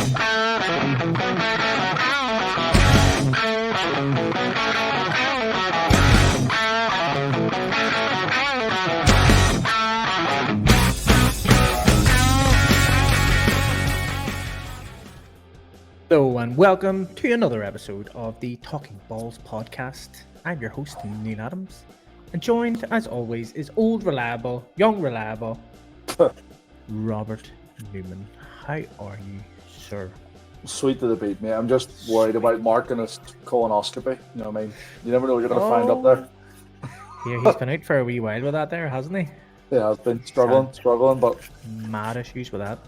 Hello and welcome to another episode of the Talkin Balls Podcast. I'm your host, Neil Adams, and joined, as always, is old reliable, young reliable, Robert Newman. How are you, sir? Sweet to the beat, mate. I'm just worried about Marc and his colonoscopy. You know what I mean? You never know what you're going to find up there. Yeah, he's been out for a wee while with that there, hasn't he? Yeah, I've been struggling, but mad issues with that.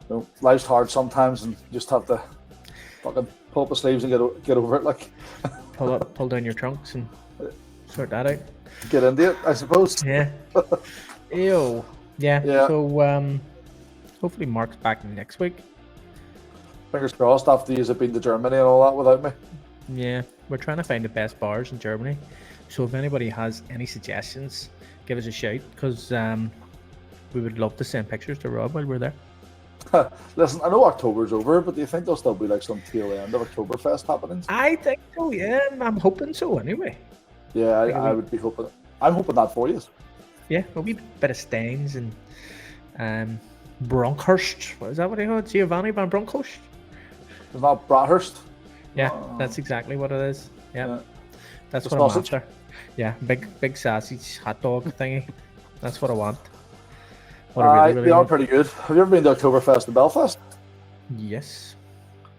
You know, life's hard sometimes, and you just have to fucking pull up the sleeves and get over it. Like pull down your trunks and sort that out. Get into it, I suppose. Yeah. Ew. Yeah. So hopefully Marc's back next week. Fingers crossed. After you've been to Germany and all that without me. Yeah, we're trying to find the best bars in Germany. So if anybody has any suggestions, give us a shout, because we would love to send pictures to Rob while we're there. Listen, I know October's over, but do you think there'll still be like some tail end of Oktoberfest happenings? I think so, yeah. I'm hoping so anyway. Yeah, I would be hoping. I'm hoping that for you. Yeah, a wee bit of Staines and Bronkhorst. What is that what he called? Giovanni van Bronckhorst? It's not Brathurst? Yeah, that's exactly what it is. Yeah. That's the what sausage? I'm after. Yeah, big sausage hot dog thingy. That's what I want. What I really They are want. pretty good. Have you ever been to Oktoberfest in Belfast? Yes.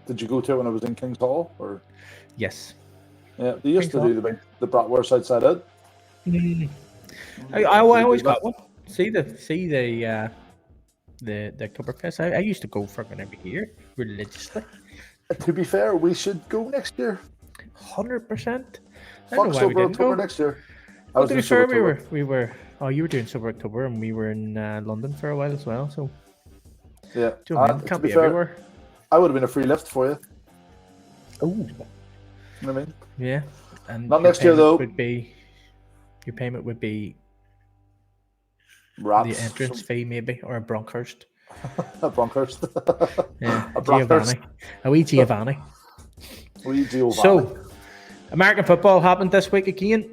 Did you go to it when I was in King's Hall? Or Yes. yeah, they used to do the bratwurst outside it. I always got one. See the Oktoberfest. I used to go fucking every year religiously. To be fair, we should go next year. 100%. Fuck Sober October next year. I was To be in fair, Sober we were. Oh, you were doing Sober October, and we were in London for a while as well. So yeah, do you know what I mean? Can't be fair, everywhere. I would have been a free lift for you. Oh, You know what I mean? yeah. And Not your next year payment though. Your payment would be Rats. the entrance fee, maybe, or a Bronkhorst. A Bronkhorst. Yeah, A Bronkhorst. A wee Giovanni. So, American football happened this week again.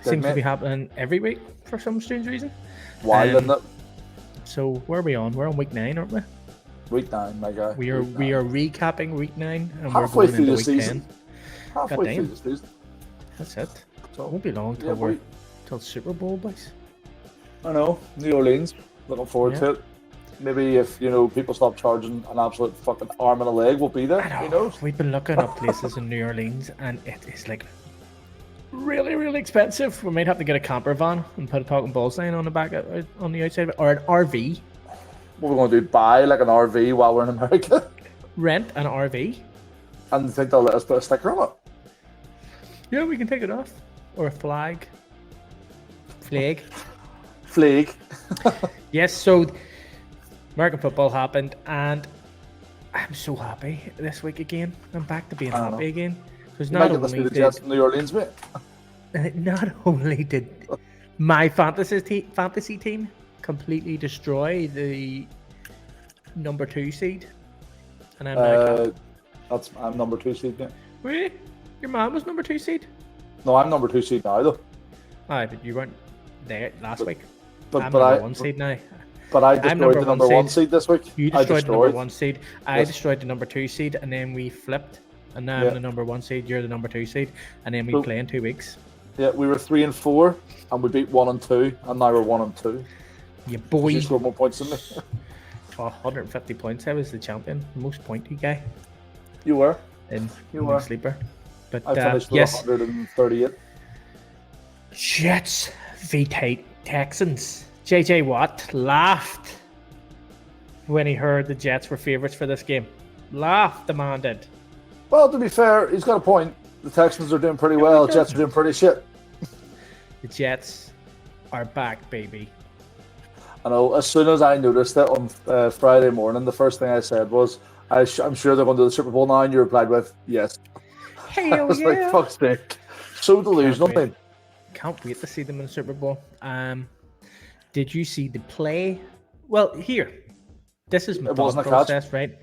Seems to be happening every week for some strange reason. Wild, isn't it? So where are we on? We're on week 9, aren't we? Week 9, my guy. We are recapping week 9, and halfway we're going through into the week season. 10. Halfway through the season. That's it. So, It won't be long till Super Bowl, boys. I know. New Orleans. Looking forward to it. Maybe if people stop charging an absolute fucking arm and a leg, we'll be there. Who knows? We've been looking up places in New Orleans, and it is like really, really expensive. We might have to get a camper van and put a Talkin Balls sign on the back, on the outside of it, or an RV. What we're going to do? Buy like an RV while we're in America? Rent an RV. And think they'll let us put a sticker on it? Yeah, we can take it off. Or a flag. Flag. Yes, so American football happened, and I'm so happy this week again. I'm back to being happy again. Because not New Orleans, mate. Not only did my fantasy team completely destroy the number 2 seed, and I'm I'm number 2 seed, mate. Really? Your man was number 2 seed? No, I'm number 2 seed now, though. Aye, but you weren't there last week. I'm number 1 seed now. But I destroyed the number 1 seed this week. You destroyed the number 1 seed. I destroyed the number 2 seed, and then we flipped. And now I'm the number 1 seed. You're the number 2 seed, and then we play in 2 weeks. Yeah, we were 3 and 4, and we beat 1 and 2, and now we're 1 and 2. Yeah, boy. You scored more points than me. 150 points. I was the champion, most pointy guy. You were. You were sleeper. But I finished with 138. Jets v Texans. JJ Watt laughed when he heard the Jets were favourites for this game. Laughed, the man did. Well, to be fair, he's got a point. The Texans are doing pretty well. Jets are doing pretty shit. The Jets are back, baby. I know. As soon as I noticed it on Friday morning, the first thing I said was, I'm sure they're going to the Super Bowl now, and you replied with, yes. Hell I was yeah. like, fuck's sake. So delusional, man. Can't wait to see them in the Super Bowl. Did you see the play? Well, here. This is my thought process, right?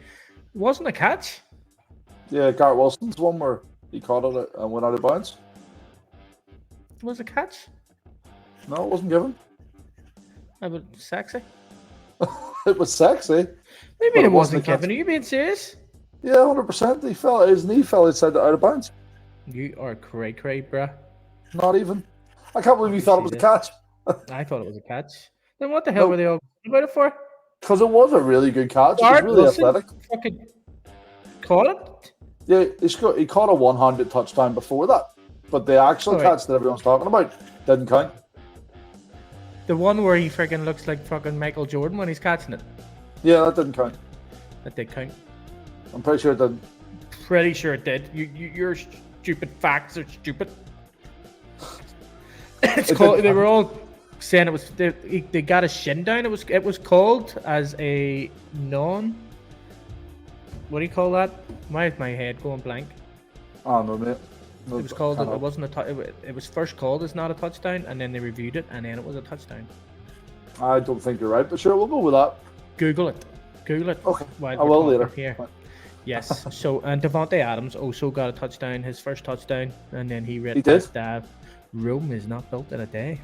It wasn't a catch. Yeah, Garrett Wilson's one where he caught it and went out of bounds. It was a catch. No, it wasn't given. That was sexy. It was sexy. Maybe But it wasn't a catch. given. Are you being serious? Yeah, 100%. His knee fell outside out of bounds. You are cray, bruh. Not even. I can't believe you thought it was a catch. I thought it was a catch. Then what the hell were they all about it for? Because it was a really good catch. It was Garrett really Wilson athletic. fucking caught it. Yeah, he caught a one-handed touchdown before that. But the actual All right. catch that everyone's talking about didn't count. The one where he freaking looks like fucking Michael Jordan when he's catching it. Yeah, that didn't count. That did count. I'm pretty sure it didn't. Pretty sure it did. Your stupid facts are stupid. It's called. They were all saying it was. They got a shin down. It was called as a non. What do you call that? Why is my head going blank? Oh, no, mate. No, It was called. It wasn't a. It was first called as not a touchdown, and then they reviewed it, and then it was a touchdown. I don't think you're right, but sure, we'll go with that. Google it. Google it. Okay. While I we're will talking later. Here. Yes. So, and Devontae Adams also got a touchdown, his first touchdown, and then he read He did? that Rome is not built in a day.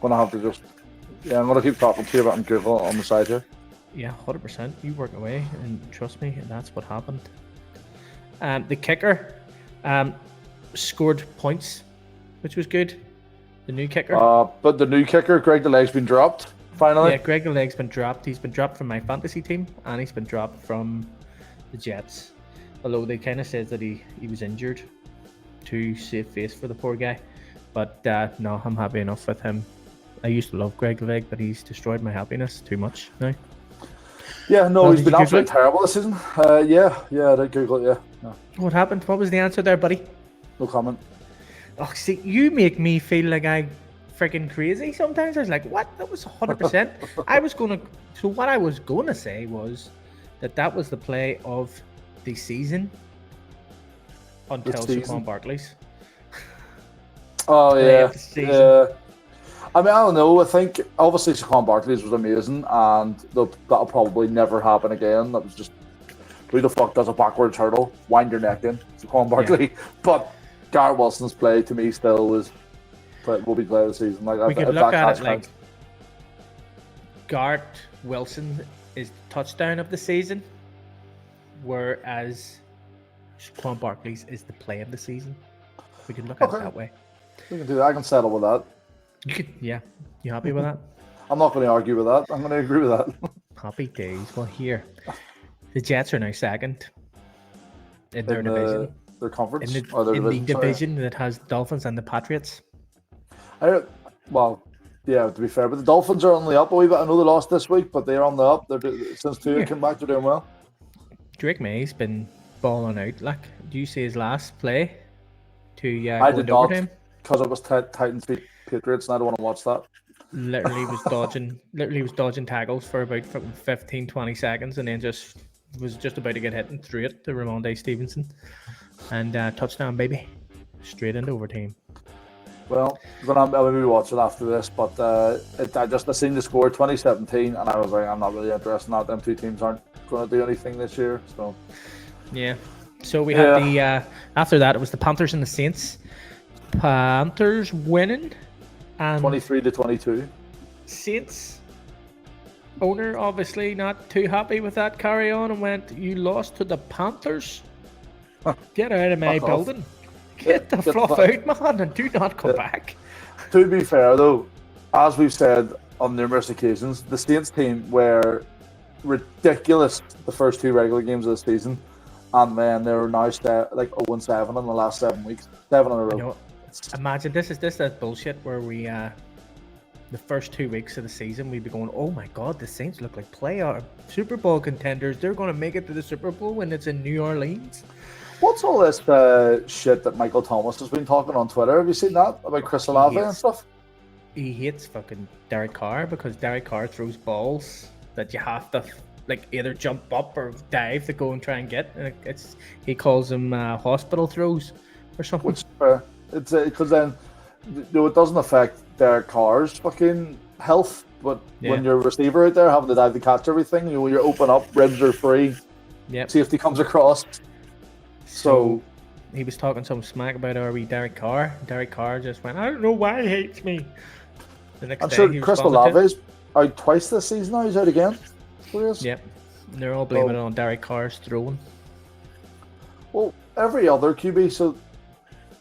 Gonna have to just. Yeah, I'm gonna keep talking to you about Google on the side here. Yeah, 100%. You work away, and trust me, that's what happened. The kicker scored points, which was good. The new kicker. But the new kicker, Greg the Leg's been dropped. Finally. Yeah, Greg the Leg's been dropped. He's been dropped from my fantasy team, and he's been dropped from the Jets. Although they kind of said that he was injured to save face for the poor guy. But no, I'm happy enough with him. I used to love Greg the Leg, but he's destroyed my happiness too much now. Yeah, no, he's did been you Google absolutely it? terrible this season. Yeah, I did Google it, yeah. No, What happened? What was the answer there, buddy? no comment. Oh, see, you make me feel like I freaking crazy sometimes. I was like, what? That was 100%. So what I was going to say was that was the play of the season until season? Saquon Barkley's. Oh, Play yeah. of the season. Yeah. I mean, I don't know. I think obviously Saquon Barkley's was amazing, and that'll probably never happen again. That was just who the fuck does a backwards hurdle? Wind your neck in, Saquon Barkley. Yeah. But Garrett Wilson's play to me still will be play of the season. Like We could look at it like Garrett Wilson is the touchdown of the season, whereas Saquon Barkley's is the play of the season. We could look at it that way. We can do that. I can settle with that. You could, yeah. You happy with that? I'm not going to argue with that. I'm going to agree with that. Happy days. Well, here, the Jets are now second in their division. Their conference? In the division that has Dolphins and the Patriots. Well, yeah, to be fair, but the Dolphins are on the up a wee bit. I know they lost this week, but they're on the up. Since Tua came back, they're doing well. Drake May's been balling out. Like, do you see his last play to I go did into not, overtime? because it was Titans beat Patriots, and I don't want to watch that. Literally was dodging tackles for about 15-20 seconds, and then was just about to get hit and threw it to Ramondre Stevenson, and touchdown, baby, straight into overtime. Well, I'll maybe watch it after this, but I seen the score 2017, and I was like, I'm not really interested in that. Them two teams aren't going to do anything this year, so yeah. So we had the after that it was the Panthers and the Saints. Panthers winning, and 23-22. Saints owner obviously not too happy with that carry on and went, "You lost to the Panthers. Get out of my building. Get the fluff out, man, and do not come back." To be fair, though, as we've said on numerous occasions, the Saints team were ridiculous the first two regular games of the season, and then they're now like 0-7 in the last 7 weeks, 7 in a row. You know, imagine this is that bullshit where we the first 2 weeks of the season we'd be going, "Oh my god, the Saints look like playoff Super Bowl contenders. They're going to make it to the Super Bowl when it's in New Orleans." What's all this shit that Michael Thomas has been talking on Twitter? Have you seen that about Chris Olave and stuff? He hates fucking Derek Carr because Derek Carr throws balls that you have to like either jump up or dive to go and try and get. He calls them hospital throws or something. Which it's because then it doesn't affect Derek Carr's fucking health, but when you're a receiver out there having to dive to catch everything, you're open up, ribs are free, Yep. Safety comes across. So he was talking some smack about our wee Derek Carr. Derek Carr just went, I don't know why he hates me. The next I'm day sure he Chris responded to it. Olave's out twice this season now. He's out again. Yep. And they're all blaming it on Derek Carr's throwing. Well, every other QB, so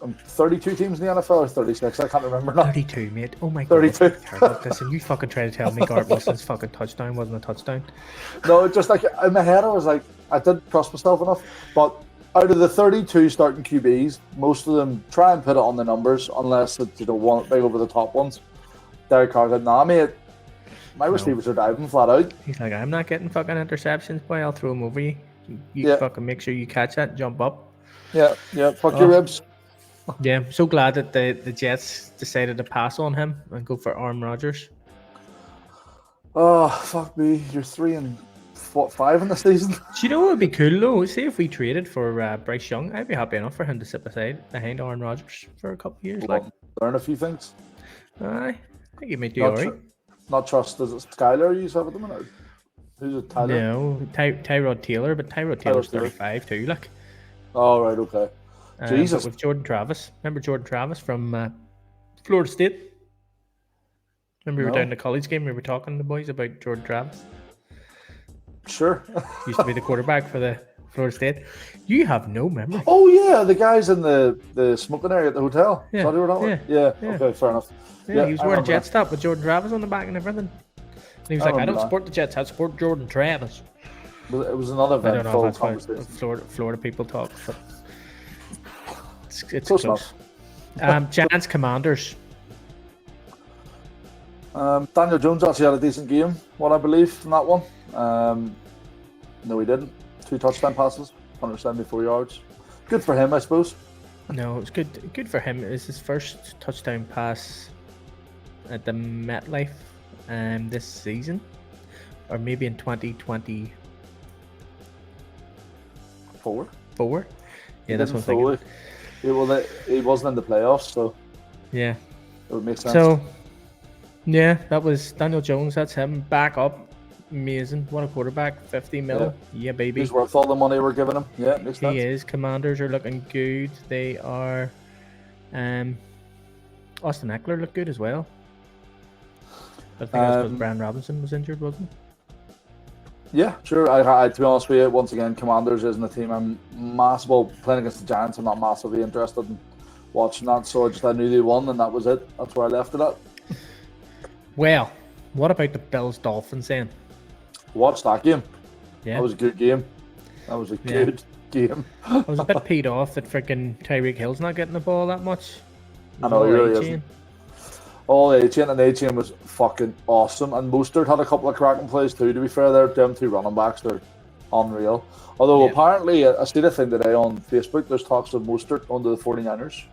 32 teams in the NFL or 36, I can't remember now. 32, mate. Oh my 32. God. Listen, you fucking try to tell me Garrett Wilson's fucking touchdown wasn't a touchdown. No, just like in my head, I was like, I didn't trust myself enough. But out of the 32 starting QBs, most of them try and put it on the numbers, unless it's one big over the top ones. Derek Carr said, nah, mate, my receivers are diving flat out. He's like, I'm not getting fucking interceptions, boy. I'll throw them over you. You fucking make sure you catch that and jump up. Yeah, fuck your ribs. Yeah, I'm so glad that the Jets decided to pass on him and go for Aaron Rodgers. Oh, fuck me. You're 3-5 in the season. Do you know what would be cool though? See if we traded for Bryce Young, I'd be happy enough for him to sit behind Aaron Rodgers for a couple of years. Learn a few things. I think he might do alright. Not trust, is it Skyler you have at the minute? Who's it, Tyler? No, Tyrod Taylor, but Tyrod Taylor's 35 too, like. Oh, right, okay. Jesus. But with Jordan Travis. Remember Jordan Travis from Florida State? Remember we were down in the college game, we were talking to the boys about Jordan Travis? Sure. Used to be the quarterback for the Florida State. You have no memory. Oh, yeah, the guys in the smoking area at the hotel. Yeah. Yeah, okay, fair enough. Yeah, he was wearing a jet stop with Jordan Travis on the back and everything. And he was like, I don't support the Jets, I support Jordan Travis. It was another I don't know if that's conversation. what Florida people talk, but it's close. Giants Commanders. Daniel Jones actually had a decent game, what I believe, from that one. No, he didn't. 2 touchdown passes, 174 yards. Good for him, I suppose. No, it's good for him. It's his first touchdown pass at the MetLife this season, or maybe in 2024. Yeah, that's what I'm thinking. He wasn't in the playoffs, so yeah, it would make sense. So yeah, that was Daniel Jones. That's him back up. Amazing. What a quarterback. 50 mil. Yeah, baby. He's worth all the money we're giving him. Yeah, makes sense. He is. Commanders are looking good. They are. Austin Eckler looked good as well. I think that's because Brian Robinson was injured, wasn't he? Yeah, sure. I to be honest with you, once again, Commanders isn't a team I'm playing against the Giants. I'm not massively interested in watching that, so I knew they won, and that was it. That's where I left it at. Well, what about the Bills Dolphins then? Watch that game. Yeah, that was a good game. That was a good game. I was a bit peed off that freaking Tyreek Hill's not getting the ball that much. I know, he really isn't. All A-Chain, and A-Chain was fucking awesome. And Mostert had a couple of cracking plays too, to be fair. Them 2 running backs, they're unreal. Although apparently, I seen a thing today on Facebook, there's talks of Mostert going to the 49ers.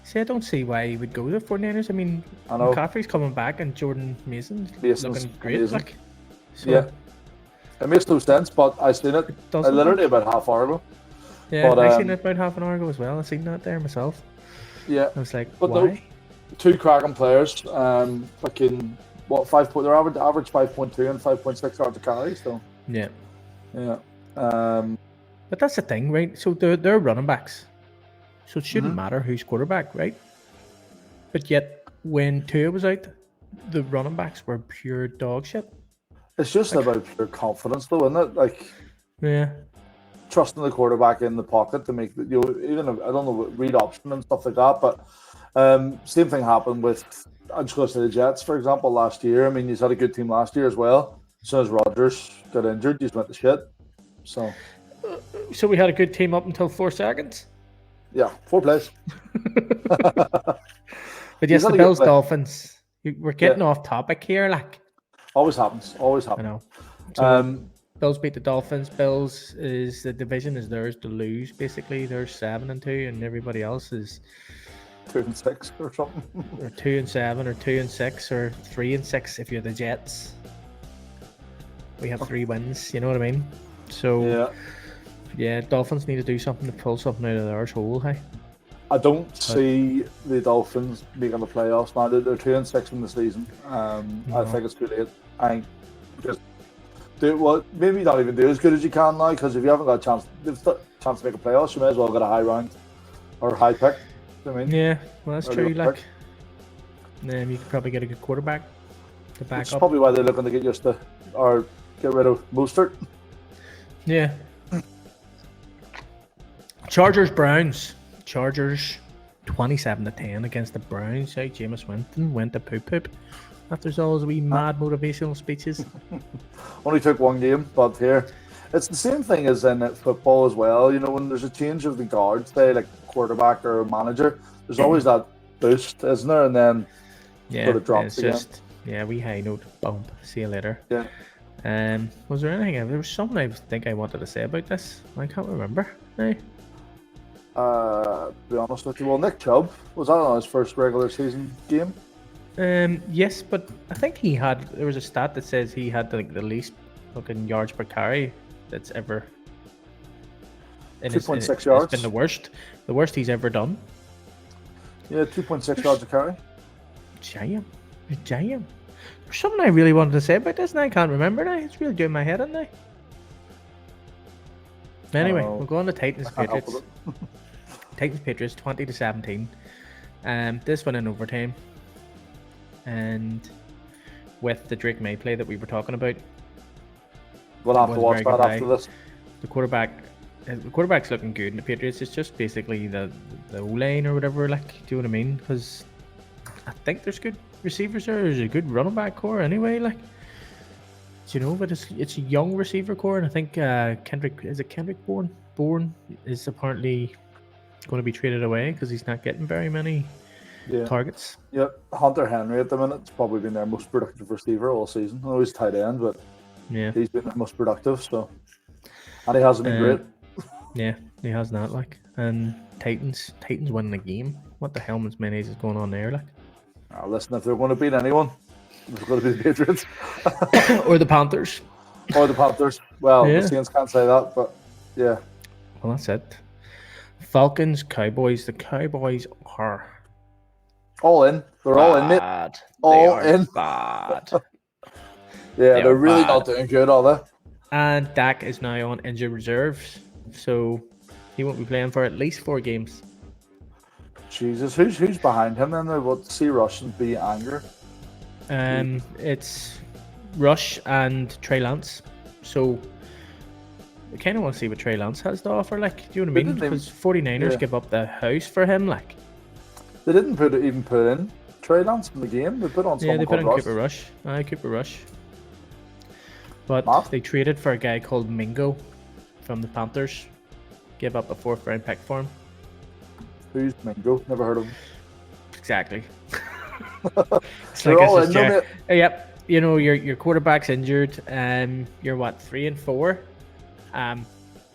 See, I don't see why he would go to the 49ers. I mean, McCaffrey's coming back and Jordan Mason's looking great. Like, so, yeah. It makes no sense, but I seen it literally about half hour ago. Yeah, I seen it about half an hour ago as well. I seen that there myself. Yeah. I was like, but why? No, 2 cracking players. Fucking, what, 5 point, their average 5.2 and 5.6 yards a carry, so. Yeah. Yeah. But that's the thing, right? So they're running backs. So it shouldn't matter who's quarterback, right? But yet, when Tua was out, the running backs were pure dog shit. It's just about pure confidence, though, isn't it? Like, yeah, trusting the quarterback in the pocket to make even I don't know, read option and stuff like that. But same thing happened with, I'm just going to say the Jets, for example, last year. I mean, he's had a good team last year as well. As soon as Rodgers got injured, he just went to shit. So we had a good team up until 4 seconds. Yeah, 4 plays. But yes, the Bills Dolphins. We're getting off topic here, like. Always happens. I know. So, Bills beat the Dolphins. Bills the division is theirs to lose. Basically, they're 7-2, and everybody else is 2-6 or something. Or 2-7, or 2-6, or 3-6 if you're the Jets. We have 3 wins. You know what I mean? So yeah, Dolphins need to do something to pull something out of their hole. Hey, I don't see the Dolphins making the playoffs, man. They're 2-6 in the season. I think it's too late. I think because maybe not even do as good as you can now, because if you haven't got a chance to make a playoffs, you may as well get a high round or high pick. You know what I mean? Yeah, well, that's Or true. good Like, pick. you could probably get a good quarterback to back Which is up. probably why they're looking to get used to or get rid of Mostert. Yeah. Chargers 27-10 against the Browns. Hey, Jameis Winston went to poop after all his wee mad motivational speeches. Only took one game, but here it's the same thing as in football as well. You know, when there's a change of the guard, say like quarterback or manager, there's always that boost, isn't there? And then Yeah, sort of drops it's again. just we high note bump. See you later. Yeah. Was there anything? There was something I think I wanted to say about this. I can't remember. Now. To be honest with you, well, Nick Chubb was that on his first regular season game? Yes, but I think there was a stat that says he had the least fucking yards per carry that's ever. 2.6 yards. It's been the worst he's ever done. Yeah, 2.6 yards a carry. Damn. There's something I really wanted to say about this, and I can't remember now. It's really doing my head in now. Anyway, we'll go on to Titans Patriots. Titans Patriots 20-17. This one in overtime. And with the Drake May play that we were talking about. We'll have to watch that after this. The quarterback's looking good in the Patriots. It's just basically the O-line or whatever, like, do you know what I mean? Because I think there's good receivers there. There's a good running back core anyway, like. Do you know, but it's a young receiver core, and I think Kendrick Bourne is apparently going to be traded away because he's not getting very many targets. Yep, Hunter Henry at the minute has probably been their most productive receiver all season. I know he's tight end, but he's been the most productive. So, and he hasn't been great. Yeah, he has not. Like, and Titans winning the game. What the hell, mayonnaise is going on there? Like, listen, if they're going to beat anyone, it's going to be the Patriots or the Panthers. Well, the Saints can't say that, but yeah. Well, that's it. Falcons, Cowboys. The Cowboys are all in. They're all in, mate. All in. Bad. They're really not doing good, are they? And Dak is now on injured reserves, so he won't be playing for at least 4 games. Jesus, who's behind him then? What, C. Rush and B. Anger? It's Rush and Trey Lance. So I kind of want to see what Trey Lance has to offer. Like, do you know what I mean? Because 49ers give up the house for him. Like, they didn't even put in Trey Lance in the game. They put on someone they put in Rush. Cooper Rush. Cooper Rush. But they traded for a guy called Mingo from the Panthers. Give up a 4th round pick for him. Who's Mingo? Never heard of him. Exactly. They're all in them. Yep. You know, your quarterback's injured. You're what, 3 and 4?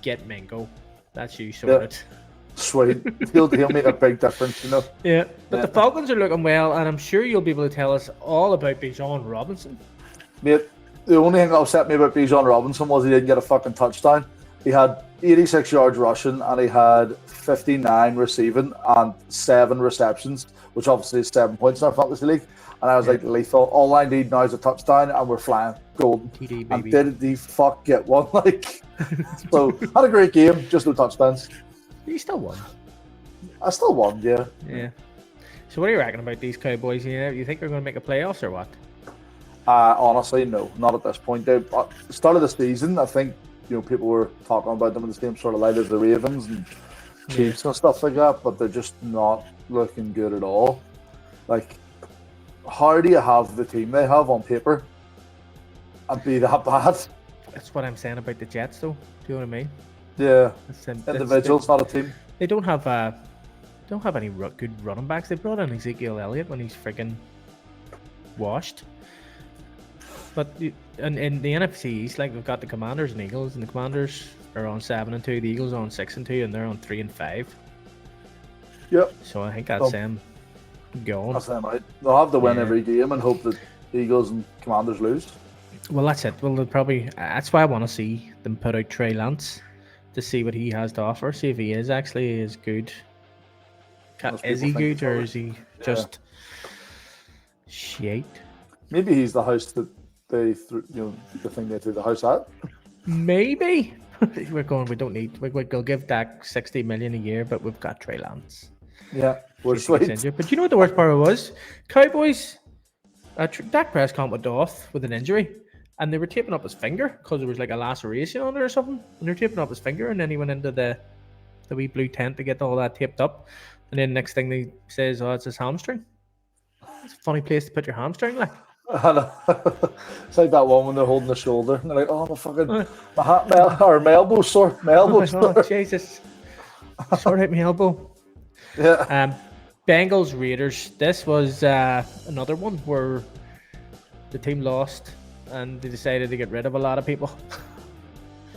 Get Mingo. That's you sorted. Yeah. Sweet. He'll make a big difference, you know. Yeah. But the Falcons are looking well, and I'm sure you'll be able to tell us all about Bijan Robinson. Mate, the only thing that upset me about Bijan Robinson was he didn't get a fucking touchdown. He had 86 yards rushing and he had 59 receiving and 7 receptions, which obviously is 7 points in our fantasy league. And I was like, lethal. All I need now is a touchdown and we're flying. Golden. TD, baby. And did the fuck get one? Like, so had a great game, just no touchdowns. You still won. I still won, yeah. Yeah. So what are you reckoning about these Cowboys? You think they're going to make a playoffs or what? Honestly, no, not at this point. At the start of the season, I think people were talking about them in the same sort of light as the Ravens and Chiefs and stuff like that, but they're just not looking good at all. Like, how do you have the team they have on paper and be that bad? That's what I'm saying about the Jets, though. Do you know what I mean? Yeah, individuals, not a team. They don't have any good running backs. They brought in Ezekiel Elliott when he's freaking washed. But in the NFC East, like, we've got the Commanders and Eagles, and the Commanders are on 7-2, the Eagles are on 6-2, and they're on 3-5. Yep. So I think that's them going. That's them out. They'll have to win every game and hope that the Eagles and Commanders lose. Well, that's it. Well, that's why I want to see them put out Trey Lance to see what he has to offer. See if he is actually as good. Is he good or is he just shite? Maybe he's the house that the thing they threw the house at. Maybe. We don't need. We'll give Dak 60 million a year, but we've got Trey Lance. Yeah, we're Just gets sweet. injured. But you know what the worst part was? Cowboys. Dak Prescott went off with an injury, and they were taping up his finger because there was like a laceration on it or something. And they're taping up his finger, and then he went into the wee blue tent to get all that taped up. And then next thing he says, "Oh, it's his hamstring." It's a funny place to put your hamstring, like. I know. It's like that one when they're holding the shoulder and they're like, "Oh, my elbow's sore. My elbow's sore." Oh, Jesus. Sort out my elbow. Yeah. Bengals Raiders. This was another one where the team lost and they decided to get rid of a lot of people.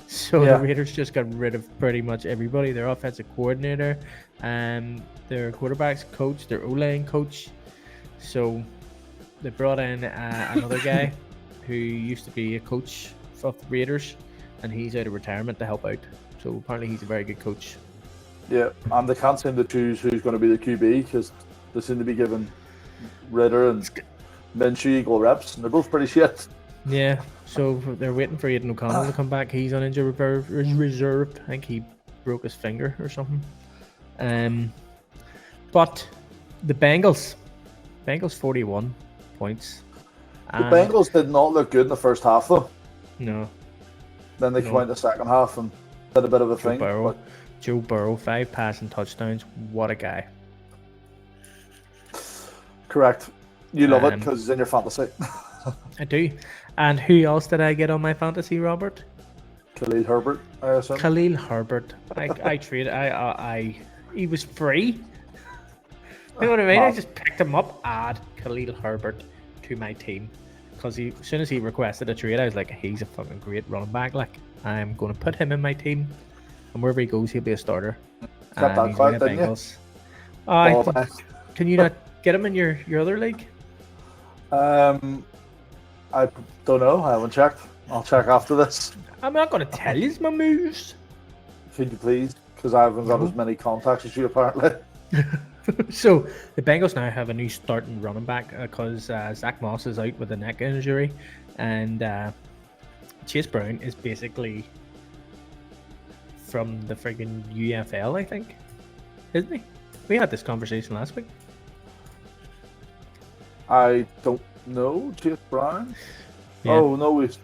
So the Raiders just got rid of pretty much everybody. Their offensive coordinator, their quarterbacks coach, their O-line coach. So they brought in another guy who used to be a coach of the Raiders, and he's out of retirement to help out. So apparently he's a very good coach. Yeah, and they can't seem to choose who's going to be the QB because they seem to be giving Ritter and Minshew equal reps, and they're both pretty shit. Yeah, so they're waiting for Aidan O'Connell to come back. He's on injured reserve. I think he broke his finger or something. But the Bengals 41 points. The Bengals did not look good in the first half, though. No. Then they came out in the second half and did a bit of a thing. Joe Burrow, 5 passing touchdowns. What a guy. Correct. You love it because it's in your fantasy. I do. And who else did I get on my fantasy, Robert? Khalil Herbert, I assume. Khalil Herbert. I traded. He was free. You know what I mean? I just picked him up, add Khalil Herbert to my team. Because as soon as he requested a trade, I was like, he's a fucking great running back. Like, I'm going to put him in my team. And wherever he goes, he'll be a starter. Got that quite, didn't you? Can you not get him in your other league? I don't know. I haven't checked. I'll check after this. I'm not going to tell you my moves. Could you please? Because I haven't got as many contacts as you, apparently. So the Bengals now have a new starting running back because Zach Moss is out with a neck injury, and Chase Brown is basically from the friggin' UFL, I think, isn't he? We had this conversation last week. I don't know. Chase Brown? Yeah. Oh, no. He's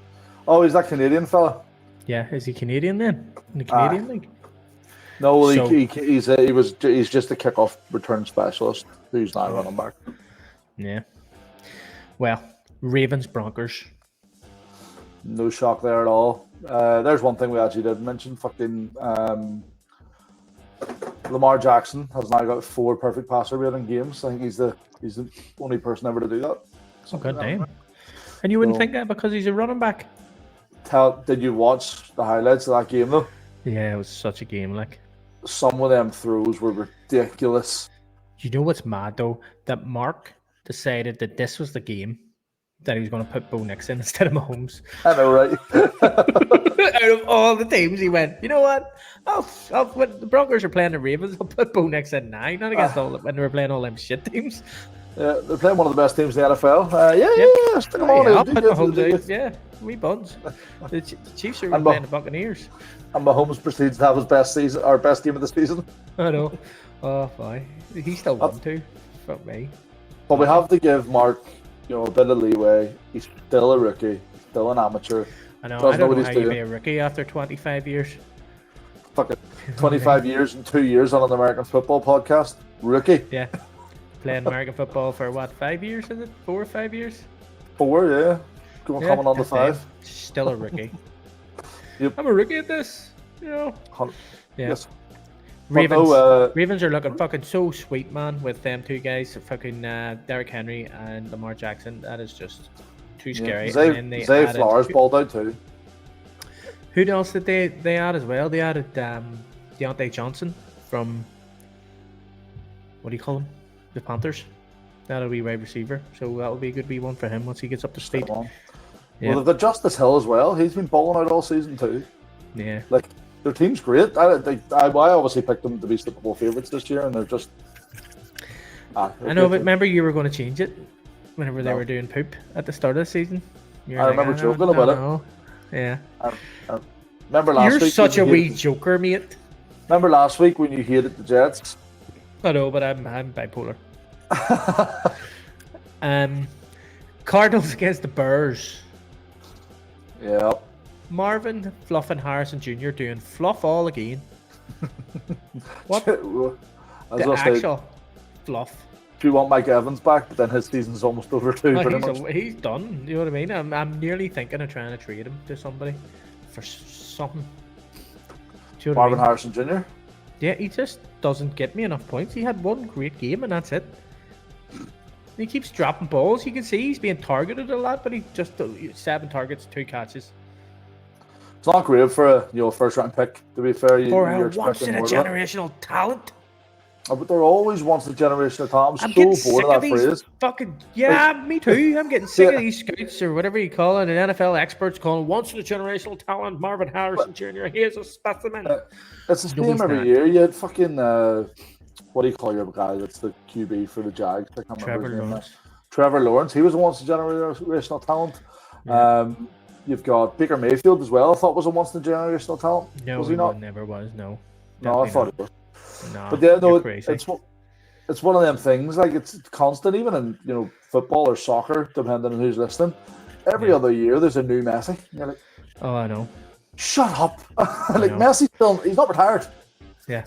that Canadian fella. Yeah, is he Canadian then? In the Canadian league? No, he's just a kickoff return specialist who's now running back. Yeah. Well, Ravens Broncos. No shock there at all. There's one thing we actually did mention. Fucking Lamar Jackson has now got 4 perfect passer rating games. I think he's the only person ever to do that. Oh, god damn. And you wouldn't think that because he's a running back. Did you watch the highlights of that game though? Yeah, it was such a game. Like, some of them throws were ridiculous. You know what's mad though? That Marc decided that this was the game that he was going to put Bo Nix in instead of Mahomes. I know, right? Out of all the teams, he went, you know what? When the Broncos are playing the Ravens, I'll put Bo Nix in now. Not against when they were playing all them shit teams. Yeah, they're playing one of the best teams in the NFL. Yeah, stick them on. I'll put Mahomes out. Yeah, we buns. The Chiefs are playing the Buccaneers. And Mahomes proceeds to have his best season, our best game of the season. I know. Oh, fine. He still won too. Fuck me. But we have to give Marc, a bit of leeway. He's still a rookie, still an amateur. I know. I don't know how you be a rookie after 25 years. Fucking 25 years and 2 years on an American football podcast. Rookie. Yeah. Playing American football for what, 5 years? Is it 4 or 5 years? 4, yeah. Coming on to 5. Still a rookie. Yep. I'm a rookie at this. Yeah. Yes. Ravens are looking fucking so sweet, man, with them 2 guys, fucking Derrick Henry and Lamar Jackson. That is just too scary. Zay Flowers balled out too. Who else did they add as well? They added Deontay Johnson from, what do you call him? The Panthers. That'll be wide receiver. So that'll be a good wee one for him once he gets up to speed. Yeah. Well, they've got Justice Hill as well. He's been balling out all season too. Yeah. Like, their team's great. I obviously picked them to be Super Bowl favourites this year, and they're just... I know, but remember you were going to change it whenever they were doing poop at the start of the season? You're I like, remember don't joking about know. Yeah. it. I remember last You're week. such a when you wee hated- joker, mate. Remember last week when you hated the Jets? I know, but I'm bipolar. Cardinals against the Bears. Yeah. Marvin Fluff and Harrison Jr. doing fluff all again. What? I was The gonna say, actual fluff. do you want Mike Evans back? But then his season's almost over too. No, Pretty much. he's done. You know what I mean? I'm nearly thinking of trying to trade him to somebody for something. Do you know what I Marvin mean? Harrison Jr. Yeah, he just doesn't get me enough points. He had one great game and that's it. He keeps dropping balls. You can see he's being targeted a lot, but he just 7 targets, 2 catches. It's not great for a first round pick. To be fair, For you're a once in expecting a more of that. generational talent. Oh, but they're always once in a generational talent. I'm I'm getting so bored sick of of that these phrase. fucking me too. I'm getting sick Yeah. of these scouts or whatever you call it, and NFL experts calling once in a generational talent Marvin Harrison Jr. Here's a specimen. It's the No, same he's every not. year. You had fucking what do you call your guy that's the QB for the Jags? I can't remember Trevor his name now. Lawrence. Trevor Lawrence. He was a once in a generational talent. Yeah. You've got Baker Mayfield as well. I thought was a once in a generational talent. No, was he not? Never was. No. No, I Definitely thought not. he was. No, But yeah, no, you're crazy. it's one of them things. Like it's constant, even in football or soccer, depending on who's listening. Every Yeah. other year, there's a new Messi. You're like, Oh, I know. shut up! Like know. Messi he's not retired. Yeah.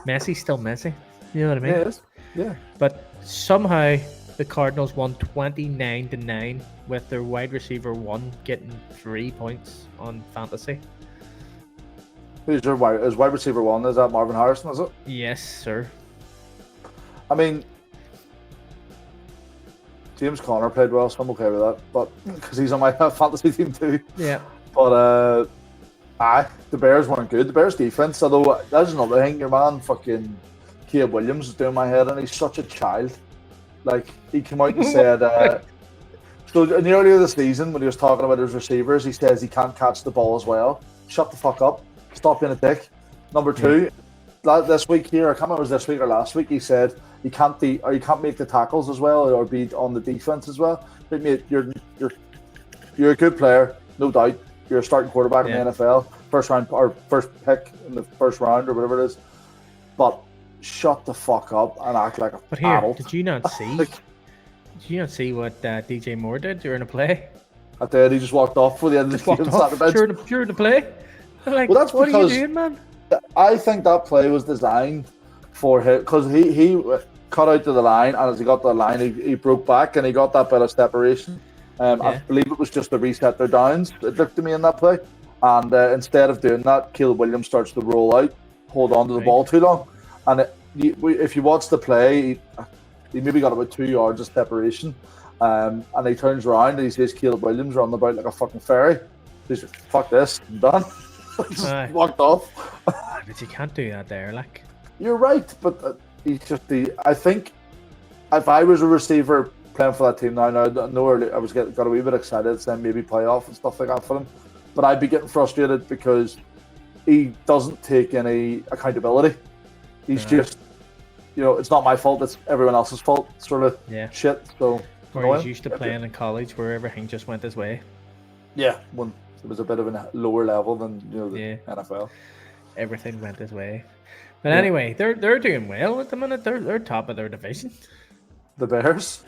Messi's still Messi. You know what I mean? Yeah, he is. Yeah. But somehow the Cardinals won 29-9 with their wide receiver 1 getting 3 points on fantasy. Who's your wide receiver 1? Is that Marvin Harrison? Is it? Yes, sir. I mean, James Conner played well, so I'm okay with that. But because he's on my fantasy team too. Yeah. But the Bears weren't good. The Bears defense, although that's another thing. Your man, fucking Caleb Williams, is doing my head, and he's such a child. Like he came out and said, so in the earlier this season when he was talking about his receivers, he says he can't catch the ball as well. Shut the fuck up. Stop being a dick. Number 2, this week here, I can't remember if it was this week or last week, he said you can't make the tackles as well or be on the defense as well. But mate, you're a good player, no doubt. You're a starting quarterback in the NFL, first pick in the first round or whatever it is. But shut the fuck up and act like a But here, adult. did you not see? Did you not see what DJ Moore did during the play? I did. He just walked off for the end of Just the walked game. off Sat on the bench. during the play. I'm like, Well, that's what are you because- doing, man? I think that play was designed for him because he cut out to the line, and as he got to the line, he broke back and he got that bit of separation. I believe it was just to reset their downs. It looked to me in that play, and instead of doing that, Caleb Williams starts to roll out, hold on to the ball too long, and if you watch the play, he maybe got about 2 yards of separation, and he turns around and he sees Caleb Williams running about like a fucking fairy. He's like, "Fuck this, I'm done." Just Aye. walked off. But you can't do that there, like. You're right, but he's just I think if I was a receiver playing for that team now, I know early, I got a wee bit excited saying maybe playoff and stuff like that for him, but I'd be getting frustrated because he doesn't take any accountability. He's just, it's not my fault, it's everyone else's fault, sort of shit. So Or he's used to playing in college where everything just went his way. Yeah, when it was a bit of a lower level than the NFL. Everything went his way. But anyway, they're doing well at the minute. They're top of their division. The Bears?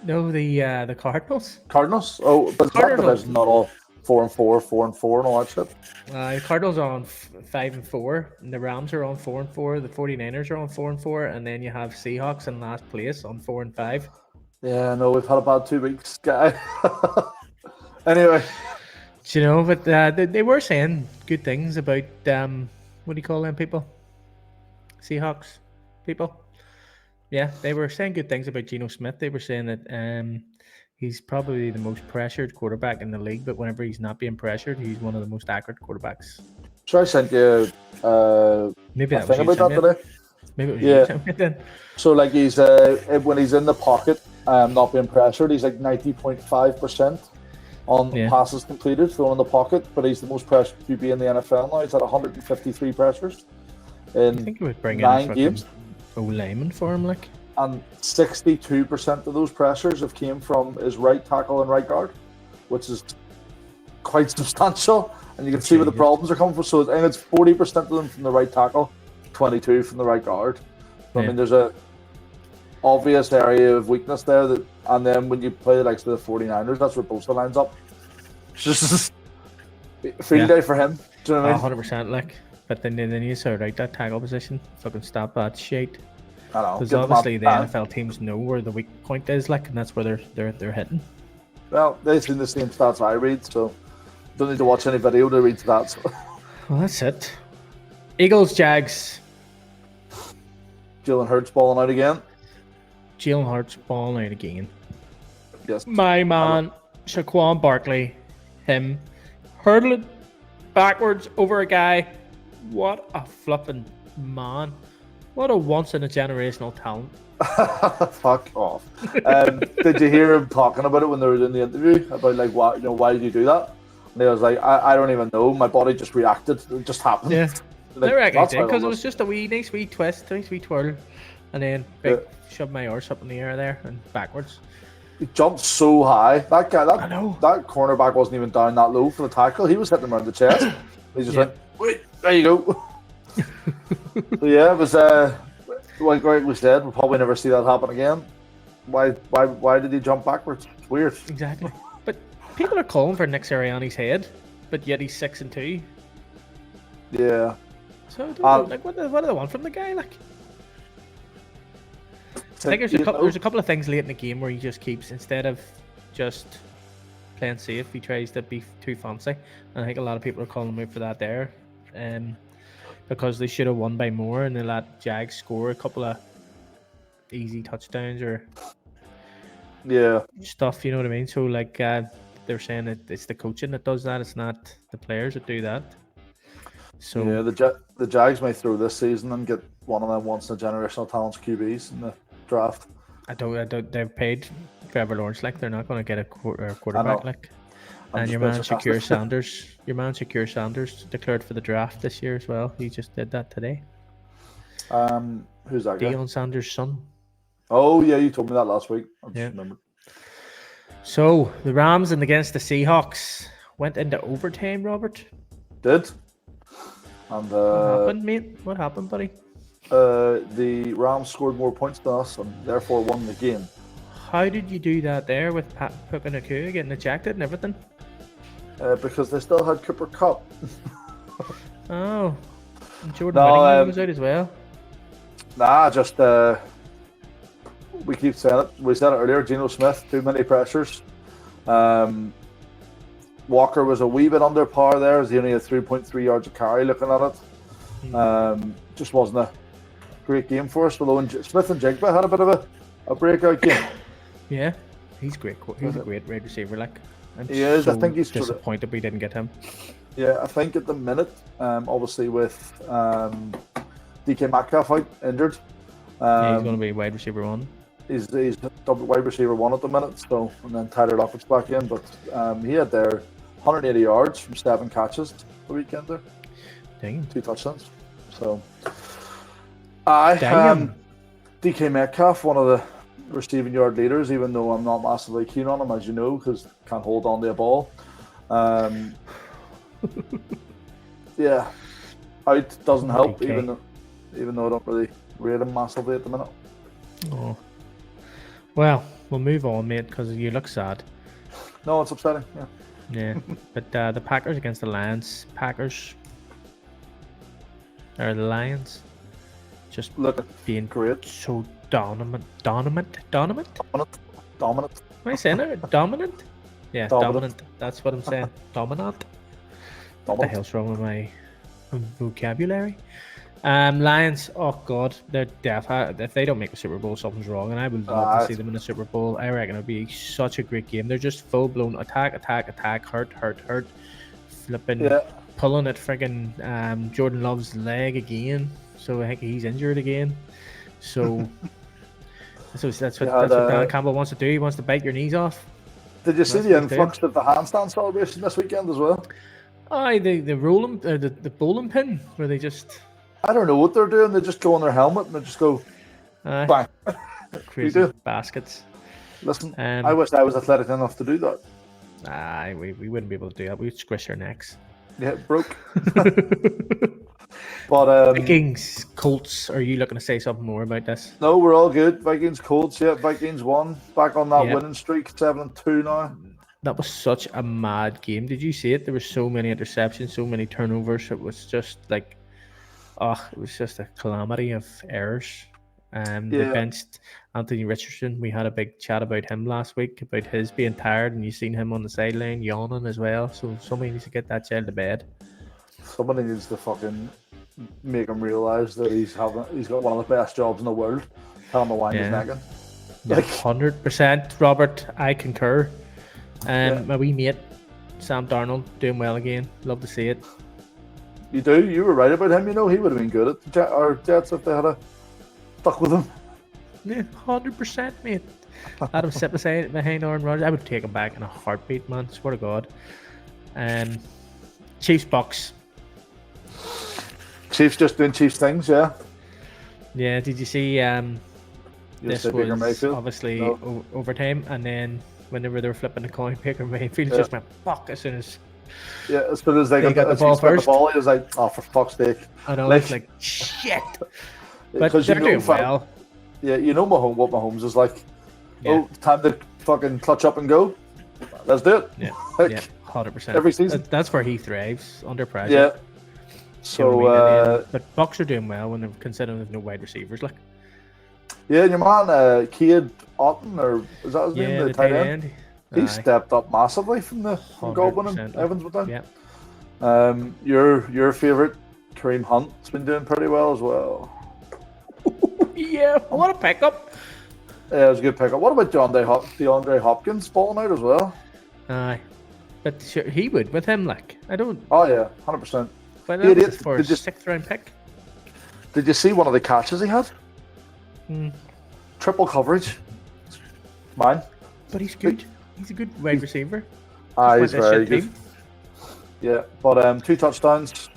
No, the Cardinals. Cardinals? Oh, but that division not all 4-4, 4-4 and all that shit. The Cardinals are on 5-4, and the Rams are on 4-4. The 49ers are on 4-4, and then you have Seahawks in last place on 4-5. Yeah, no, we've had about 2 weeks, guy. Anyway. Do you know, but they were saying good things about what do you call them people? Seahawks people. Yeah, they were saying good things about Geno Smith. They were saying that he's probably the most pressured quarterback in the league, but whenever he's not being pressured, he's one of the most accurate quarterbacks. So I sent you maybe a that thing was about that today. Maybe it was you then. So like he's when he's in the pocket, not being pressured, he's like 90.5% on passes completed, thrown in the pocket, but he's the most pressured QB in the NFL now. He's at 153 pressures in I think it would bring 9 in games. Lyman for him, like. And 62% of those pressures have came from his right tackle and right guard. which is quite substantial, and you can see where the problems are coming from. So I think it's 40% of them from the right tackle, 22 from the right guard. So, I mean, there's a obvious area of weakness there, and then when you play the likes of the 49ers, that's where Bosa lines up. It's just field day for him. Do you know what I mean? 100%, like. But then you sort out that tackle position. Fucking stop that shit. I know. Because obviously the NFL teams know where the weak point is, like, and that's where they're hitting. Well, they've seen the same stats I read, so don't need to watch any video to read that. So. Well, that's it. Eagles, Jags. Jalen Hurts balling out again. Jalen Hurts balling out again. Yes. My man, Saquon Barkley, him hurdling backwards over a guy. What a flipping man. What a once in a generational talent. Fuck off. Did you hear him talking about it when they were doing the interview? About like why did you do that? And he was like, I don't even know. My body just reacted. It just happened. Yeah. Like, I reckon it did, because it was just a nice wee twist, nice wee twirl. And then shove my arse up in the air there and backwards. He jumped so high. That guy, I know. that cornerback wasn't even down that low for the tackle. He was hitting him around the chest. He just went, wait, there you go. So yeah, it was like we said, we'll probably never see that happen again. Why did he jump backwards? It's weird. Exactly. But people are calling for Nick Sirianni's head, but yet he's 6-2. Yeah. So I don't know, like, what do they want from the guy? Like, I think there's a couple of things late in the game where he just keeps, instead of just playing safe, he tries to be too fancy. And I think a lot of people are calling him out for that there. Because they should have won by more and they let Jags score a couple of easy touchdowns or stuff, you know what I mean? So like they're saying that it's the coaching that does that, it's not the players that do that. So yeah, the Jags may throw this season and get one of them once in a generational talents QBs in the draft. I don't. They've paid Trevor Lawrence, like they're not going to get a quarterback, like. And your man Shakir Sanders declared for the draft this year as well. He just did that today. Who's that guy? Deion Sanders' son. Oh yeah, you told me that last week. I just remembered. So the Rams and against the Seahawks went into overtime, Robert. Did. And what happened, mate? What happened, buddy? The Rams scored more points than us and therefore won the game. How did you do that there with Pat Puka getting ejected and everything? Because they still had Cooper Kupp. Oh, and Jordan Whittingham was out as well. Nah, just we keep saying it. We said it earlier. Geno Smith, too many pressures. Walker was a wee bit under par there, as he only had 3.3 yards of carry. Looking at it, just wasn't a great game for us. Although Smith and Jigba had a bit of a breakout game. Yeah, he's great. He's a great wide receiver. Like, he is. So I think he's disappointed we didn't get him. Yeah, I think at the minute, obviously with DK Metcalf out injured, he's going to be wide receiver one. He's wide receiver one at the minute. So, and then Tyler Lockett's back in, but he had there 180 yards from 7 catches the weekend there. Dang. 2 touchdowns. So, DK Metcalf, one of the receiving yard leaders, even though I'm not massively keen on him, as you know, because can't hold on to a ball. Yeah, out doesn't help, even though I don't really rate him massively at the minute. Oh, well, we'll move on, mate, because you look sad. No, it's upsetting. Yeah, but the Packers against the Lions. The Lions just being great, so dominant. Am I saying it? Dominant? Yeah, dominant. That's what I'm saying. Dominant. What the hell's wrong with my vocabulary? Lions, oh god, they're deaf. If they don't make a Super Bowl, something's wrong, and I would love to see them in a Super Bowl. I reckon it'll be such a great game. They're just full-blown attack, hurt, flipping, pulling at friggin' Jordan Love's leg again. So I think he's injured again. So that's what Dan Campbell wants to do. He wants to bite your knees off. Did you see the influx of the handstand celebration this weekend as well? Aye, the rolling, the bowling pin, where they just... I don't know what they're doing. They just go on their helmet and they just go bang. Crazy baskets. Listen, I wish I was athletic enough to do that. We wouldn't be able to do that. We'd squish our necks. Yeah, broke. But Vikings, Colts. Are you looking to say something more about this? no, we're all good. Vikings, Colts. Yeah, Vikings won. Back on that Yep. winning streak, 7-2 now. That was such a mad game. Did you see it? There were so many interceptions, so many turnovers. It was just like, it was just a calamity of errors. They Yeah. benched Anthony Richardson. We had a big chat about him last week, about his being tired, and you seen him on the sideline yawning as well. So somebody needs to get that child to bed. Somebody needs to fucking make him realise that he's got one of the best jobs in the world. Tell him to wind his neck in. Yeah, 100%, Robert. I concur. My wee mate, Sam Darnold, doing well again. Love to see it. You do? You were right about him. You know, he would have been good at the Jets if they had stuck with him. Yeah, 100%, mate. Let him sit behind Aaron Rodgers. I would take him back in a heartbeat, man. Swear to God. Chiefs Bucks. Chiefs just doing Chiefs things, yeah. Yeah, did you see? This was obviously overtime, and then whenever they were flipping the coin, Baker Mayfield just went fuck as soon as. Yeah, as soon as they got the ball first, he was like, "Oh, for fuck's sake!" I know, it's like shit. But they're doing well. Yeah, you know what Mahomes is like. Yeah. Oh, time to fucking clutch up and go. Let's do it. Yeah, like, yeah, 100%. Every season. That's where he thrives, under pressure. Yeah. So, you know I mean? But Bucks are doing well when they're considering there's no wide receivers. Like. Yeah, and your man, Cade Otton, or is that his name? The tight end. He stepped up massively from Godwin and Evans with them. Yeah. Your favourite, Kareem Hunt, has been doing pretty well as well. Yeah, what a pickup. Yeah, it was a good pickup. What about DeAndre Hopkins balling out as well? Aye. But sure, he would with him, like. I don't. Oh, yeah, 100%. But that was for a 6th round pick. Did you see one of the catches he had? Mm. Triple coverage. Mine. But he's good. He's a good wide receiver. He's very good. Yeah, but 2 touchdowns,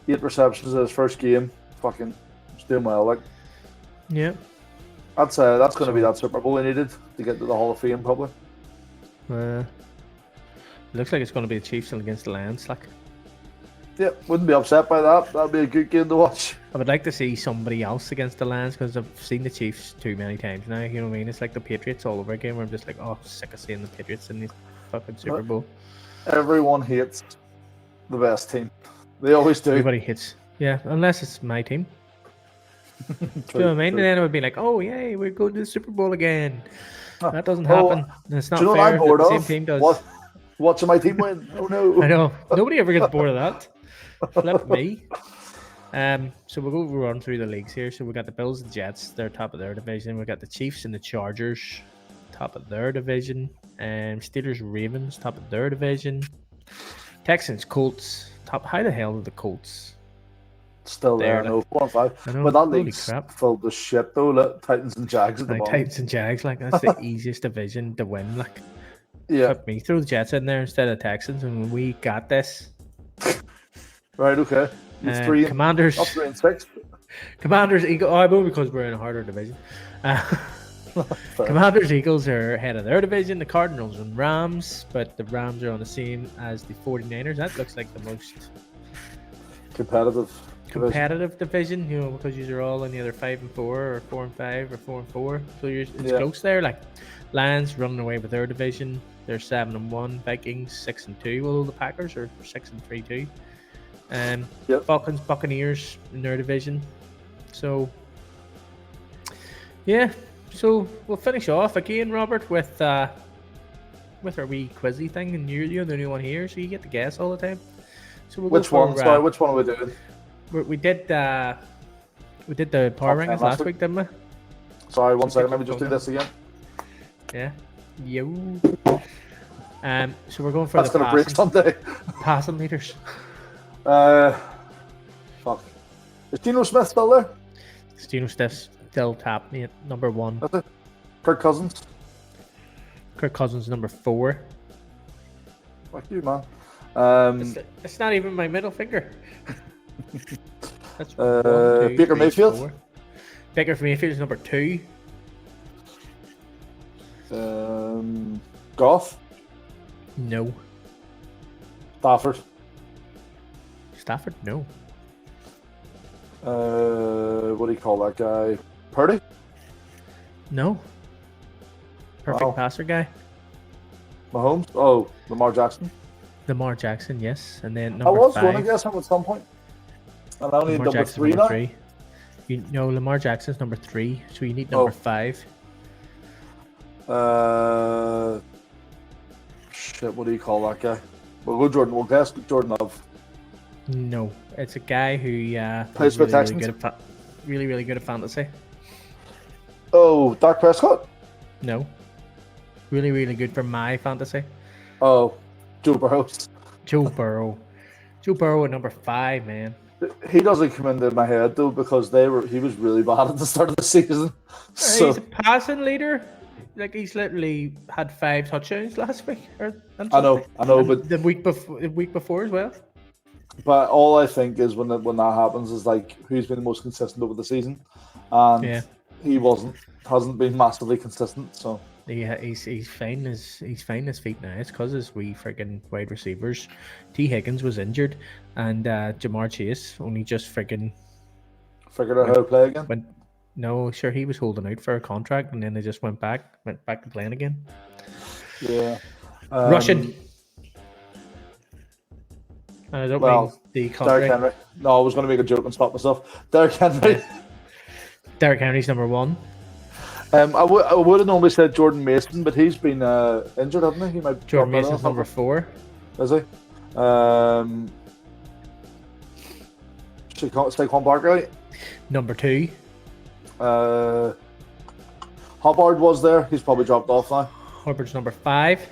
8 receptions in his first game. Fucking, he's doing well. Like, yeah, that's going to be that Super Bowl he needed to get to the Hall of Fame, probably. Looks like it's going to be the Chiefs against the Lions. Like, yeah, wouldn't be upset by that. That'd be a good game to watch. I would like to see somebody else against the Lions because I've seen the Chiefs too many times now. You know what I mean? It's like the Patriots all over again. Where I'm just like, sick of seeing the Patriots in the fucking Super Bowl. Everyone hates the best team. They always do. Everybody hates. Yeah, unless it's my team. Do you know what I mean? And then it would be like, oh, yay, we're going to the Super Bowl again. That doesn't happen. It's not fair that the same team does. Watching my team win. Oh, no. I know. Nobody ever gets bored of that. Flip me. So we'll go run through the leagues here. So we got the Bills and Jets, they're top of their division. We got the Chiefs and the Chargers, top of their division. Steelers, Ravens, top of their division. Texans, Colts, top. How the hell are the Colts still there? No, 4-5. But that league's filled with shit though. Look, Titans and Jags at the bottom. Titans and Jags, like that's the easiest division to win. Like, yeah, put me throw the Jets in there instead of Texans, and we got this. Right, okay. Commanders. Up 3 and 6. Commanders, Eagles. Oh, I know because we're in a harder division. Commanders, Eagles are ahead of their division. The Cardinals and Rams, but the Rams are on the same as the 49ers. That looks like the most competitive division, you know, because you're all in either 5-4 or 4-5 or 4-4. So it's close there. Like Lions running away with their division. They're 7-1. Vikings 6-2. Although the Packers are 6-3 too. Falcons, Buccaneers in their division. So yeah. So we'll finish off again, Robert, with our wee quizzy thing, and you're the only one here, so you get to guess all the time. So we'll which one? Sorry, which one are we doing? We did the power rankings last week, didn't we? Sorry, 1 second. Let me just do this again. Yeah. Yo. So we're going for that's gonna break someday. Passing meters. Fuck. Is Geno Smith still there? Geno Smith's still top, mate. Number 1. That's it. Kirk Cousins. Kirk Cousins number 4. Fuck you, man. It's not even my middle finger. That's Baker Mayfield. 4. Baker Mayfield is number 2. Goff. No. Stafford. Stafford? No. What do you call that guy? Purdy? No. Perfect Wow. passer guy. Mahomes? Oh, Lamar Jackson. Lamar Jackson, yes. And then I number was 5. going to guess him at some point. And I only need Lamar number Jackson's 3 number now. 3. Lamar Jackson's number 3, so you need number 5. Shit, what do you call that guy? We'll guess Jordan Love. No, it's a guy who Plays for Texans. Really good at fantasy. Oh, Dak Prescott? No. Really good for my fantasy. Oh, Joe Burrow. Joe Burrow. Joe Burrow at number 5, man. He doesn't come into my head though because he was really bad at the start of the season. So He's a passing leader. Like he's literally had 5 touchdowns last week. I know, but the week before as well. But all I think is when that happens is like who's been the most consistent over the season, and he hasn't been massively consistent. So he's finding his feet now. It's because his wee freaking wide receivers. T. Higgins was injured, and Jamar Chase only just freaking figured out how to play again. No, sure, he was holding out for a contract, and then they just went back to playing again. Yeah, Russian. I don't mean the country. Derrick Henry. No, I was going to make a joke and stop myself. Derrick Henry. Derrick Henry's number 1. I would have normally said Jordan Mason, but he's been injured, hasn't he? Jordan Mason's number 4. Is he? Saquon Barkley. Number 2. Hubbard was there. He's probably dropped off now. Hubbard's number 5.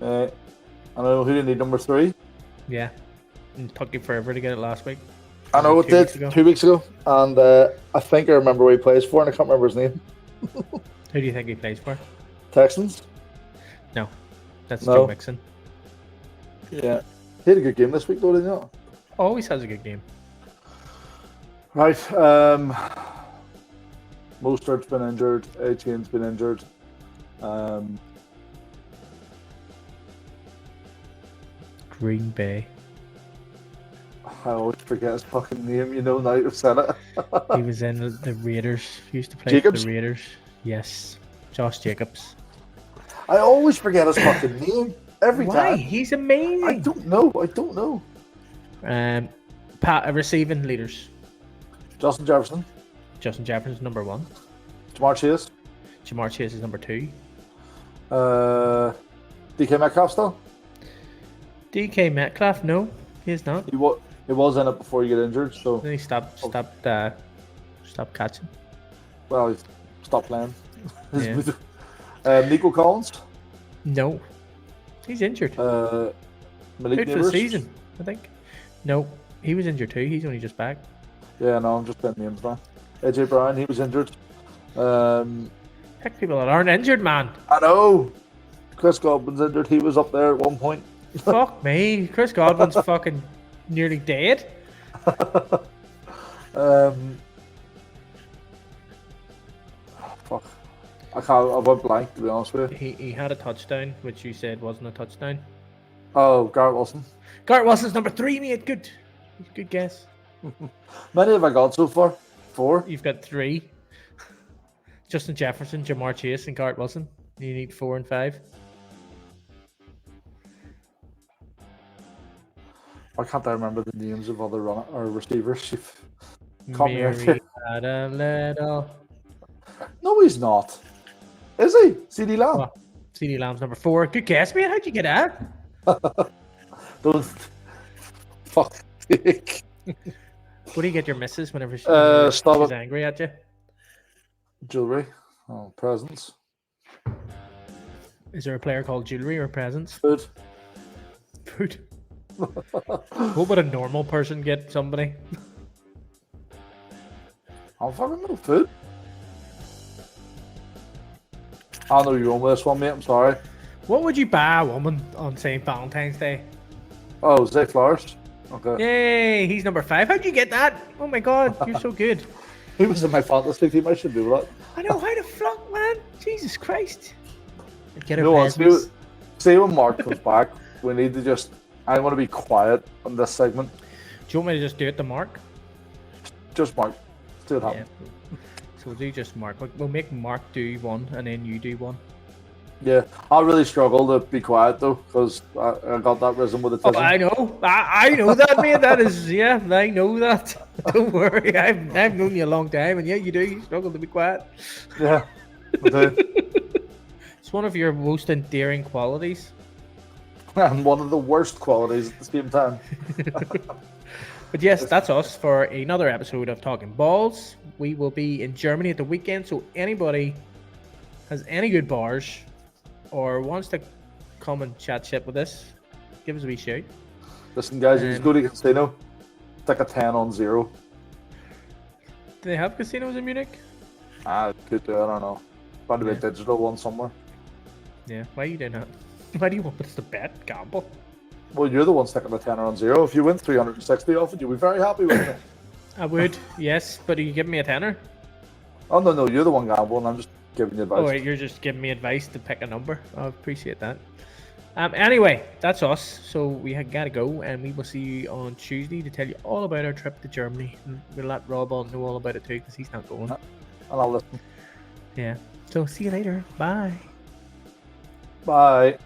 I know who didn't need number 3. Yeah, it took you forever to get it last week. I know it did 2 weeks ago, and I think I remember where he plays for, and I can't remember his name. Who do you think he plays for? Texans? No, that's Joe Mixon. Yeah, he had a good game this week, though, didn't he? Always has a good game. Right, Mostert's been injured, Etienne's been injured. Green Bay. I always forget his fucking name, now I've said it. He was in the Raiders. He used to play Jacobs? for the Raiders. Yes. Josh Jacobs. I always forget his fucking name. Every Why? time. He's amazing. I don't know. Receiving leaders. Justin Jefferson. Justin Jefferson's number 1. Jamar Chase. Jamar Chase is number 2. DK Metcalf still? DK Metcalf, no, he is not. He was in it before he got injured, so Then he stopped catching. Well, he stopped playing. Yeah. Nico Collins? No, he's injured. Malik Out for the Neighbors? season, I think. No, he was injured too. He's only just back. Yeah, no, I'm just playing names now. AJ Brown, he was injured. Pick people that aren't injured, man. I know. Chris Godwin's injured. He was up there at one point. Fuck me. Chris Godwin's fucking nearly dead. Fuck. I went blank, to be honest with you. He had a touchdown, which you said wasn't a touchdown. Oh, Garrett Wilson. Garrett Wilson's number 3, mate. Good guess. Many have I got so far? 4? You've got 3. Justin Jefferson, Jamar Chase, and Garrett Wilson. You need 4 and 5. Why can't I remember the names of other receivers? Caught me out Mary here. had a little. No, he's not. Is he? CD Lamb? Oh, CD Lamb's number 4. Good guess, man. How'd you get that? Don't. Fuck. What do you get your missus whenever she's angry at you? Jewelry. Oh, presents. Is there a player called Jewelry or Presents? Food. What would a normal person get somebody? I don't fucking know. Food. I know you're on with this one, mate. I'm sorry. What would you buy a woman on St. Valentine's Day? Oh, Zay Flowers. Okay. Yay, he's number 5. How'd you get that? Oh my god, you're so good. He was in my fantasy team. I should do that. I know, how the fuck, man? Jesus Christ. Get You her know what? presents. See when Mark comes back, we need to just. I'm going to be quiet on this segment. Do you want me to just do it to Mark? Just Mark. Do it happen. Yeah. So we'll do just Mark. We'll make Mark do one and then you do one. Yeah, I really struggle to be quiet though because I got that rhythm with the Oh, tism. I know. I know that, mate. That is, yeah, I know that. Don't worry. I've known you a long time, and yeah, you do. You struggle to be quiet. Yeah, I do. It's one of your most endearing qualities. And one of the worst qualities at the same time. But yes, that's us for another episode of Talking Balls. We will be in Germany at the weekend, so anybody has any good bars or wants to come and chat shit with us, give us a wee shout. Listen, guys, you just go to the casino, take a 10 on 0. Do they have casinos in Munich? Could do, I don't know. Probably a digital one somewhere. Yeah, why are you doing that? Why do you want us to bet, gamble? Well, you're the one sticking the 10 on 0. If you win 360 off it, you'll be very happy with it. I would, yes, but are you giving me a tenner? Oh, no, you're the one gambling. I'm just giving you advice. Oh, you're just giving me advice to pick a number. I appreciate that. Anyway, that's us. So we gotta go, and we will see you on Tuesday to tell you all about our trip to Germany. And we'll let Rob all know all about it too, because he's not going. And I'll listen. Yeah. So see you later. Bye. Bye.